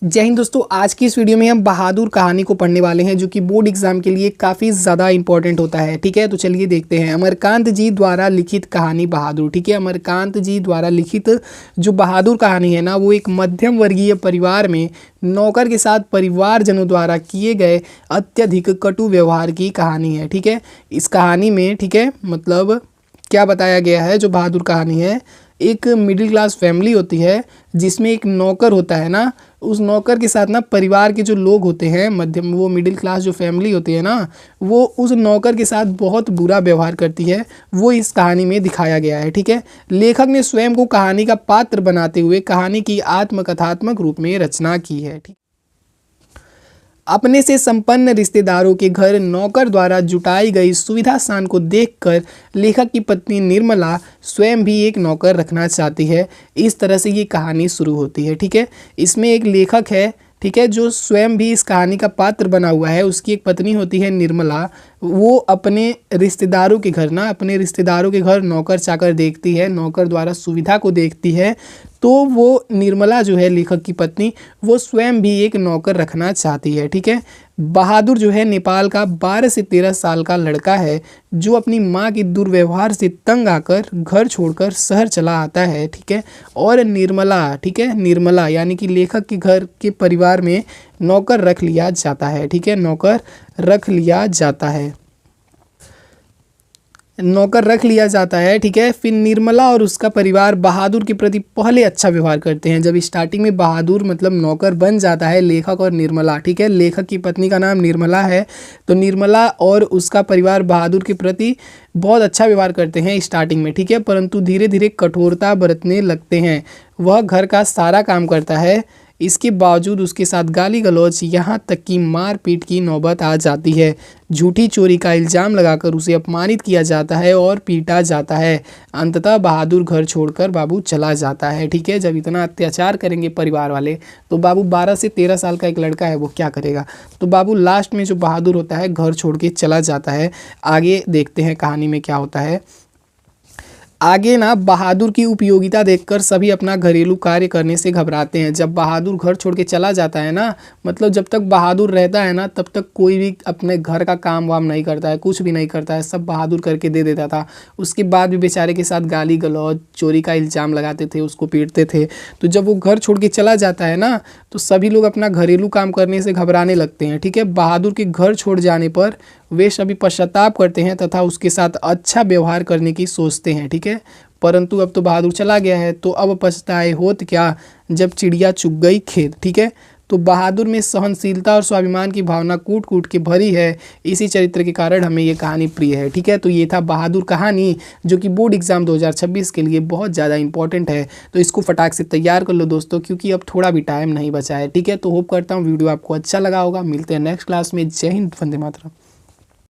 जय हिंद दोस्तों। आज की इस वीडियो में हम बहादुर कहानी को पढ़ने वाले हैं जो कि बोर्ड एग्जाम के लिए काफ़ी ज़्यादा इंपॉर्टेंट होता है। ठीक है, तो चलिए देखते हैं। अमरकांत जी द्वारा लिखित कहानी बहादुर। ठीक है, अमरकांत जी द्वारा लिखित जो बहादुर कहानी है ना, वो एक मध्यम वर्गीय परिवार में नौकर के साथ परिवारजनों द्वारा किए गए अत्यधिक कटु व्यवहार की कहानी है। ठीक है, इस कहानी में ठीक है मतलब क्या बताया गया है, जो बहादुर कहानी है, एक मिडिल क्लास फैमिली होती है जिसमें एक नौकर होता है ना, उस नौकर के साथ ना परिवार के जो लोग होते हैं मध्यम, वो मिडिल क्लास जो फैमिली होती है ना, वो उस नौकर के साथ बहुत बुरा व्यवहार करती है। वो इस कहानी में दिखाया गया है। ठीक है, लेखक ने स्वयं को कहानी का पात्र बनाते हुए कहानी की आत्मकथात्मक रूप में रचना की है। ठीक, अपने से संपन्न रिश्तेदारों के घर नौकर द्वारा जुटाई गई सुविधा शान को देखकर लेखक की पत्नी निर्मला स्वयं भी एक नौकर रखना चाहती है। इस तरह से ये कहानी शुरू होती है। ठीक है, इसमें एक लेखक है, ठीक है, जो स्वयं भी इस कहानी का पात्र बना हुआ है। उसकी एक पत्नी होती है निर्मला। वो अपने रिश्तेदारों के घर ना, अपने रिश्तेदारों के घर नौकर चाकर देखती है, नौकर द्वारा सुविधा को देखती है। तो वो निर्मला जो है लेखक की पत्नी, वो स्वयं भी एक नौकर रखना चाहती है। ठीक है, बहादुर जो है नेपाल का 12 से 13 साल का लड़का है जो अपनी माँ की दुर्व्यवहार से तंग आकर घर छोड़कर शहर चला आता है। ठीक है, और निर्मला, ठीक है, निर्मला यानी कि लेखक के घर के परिवार में नौकर रख लिया जाता है। ठीक है, नौकर रख लिया जाता है, नौकर रख लिया जाता है। ठीक है, फिर निर्मला और उसका परिवार बहादुर के प्रति पहले अच्छा व्यवहार करते हैं। जब स्टार्टिंग में बहादुर मतलब नौकर बन जाता है, लेखक और निर्मला, ठीक है, लेखक की पत्नी का नाम निर्मला है, तो निर्मला और उसका परिवार बहादुर के प्रति बहुत अच्छा व्यवहार करते हैं स्टार्टिंग में। ठीक है, परंतु धीरे धीरे कठोरता बरतने लगते हैं। वह घर का सारा काम करता है, इसके बावजूद उसके साथ गाली गलौज यहाँ तक कि मारपीट की नौबत आ जाती है। झूठी चोरी का इल्ज़ाम लगाकर उसे अपमानित किया जाता है और पीटा जाता है। अंततः बहादुर घर छोड़कर बाबू चला जाता है। ठीक है, जब इतना अत्याचार करेंगे परिवार वाले, तो बाबू 12 से 13 साल का एक लड़का है, वो क्या करेगा। तो बाबू लास्ट में जो बहादुर होता है घर छोड़ के चला जाता है। आगे देखते हैं कहानी में क्या होता है। आगे ना बहादुर की उपयोगिता देखकर सभी अपना घरेलू कार्य करने से घबराते हैं। जब बहादुर घर छोड़ के चला जाता है ना, मतलब जब तक बहादुर रहता है ना, तब तक कोई भी अपने घर का काम वाम नहीं करता है, कुछ भी नहीं करता है, सब बहादुर करके दे देता था। उसके बाद भी बेचारे के साथ गाली गलौज, चोरी का इल्ज़ाम लगाते थे, उसको पीटते थे। तो जब वो घर छोड़ के चला जाता है ना, तो सभी लोग अपना घरेलू काम करने से घबराने लगते हैं। ठीक है, बहादुर के घर छोड़ जाने पर वे सभी पश्चाताप करते हैं तथा उसके साथ अच्छा व्यवहार करने की सोचते हैं। ठीक है, परंतु अब तो बहादुर चला गया है, तो अब पछताए होत क्या जब चिड़िया चुग गई खेत। ठीक है, तो बहादुर में सहनशीलता और स्वाभिमान की भावना कूट कूट के भरी है। इसी चरित्र के कारण हमें ये कहानी प्रिय है। ठीक है, तो ये था बहादुर कहानी जो कि बोर्ड एग्जाम 2026 के लिए बहुत ज़्यादा इंपॉर्टेंट है। तो इसको फटाक से तैयार कर लो दोस्तों, क्योंकि अब थोड़ा भी टाइम नहीं बचा है। ठीक है, तो होप करता हूँ वीडियो आपको अच्छा लगा होगा। मिलते हैं नेक्स्ट क्लास में। जय हिंद, वंदे मातरम।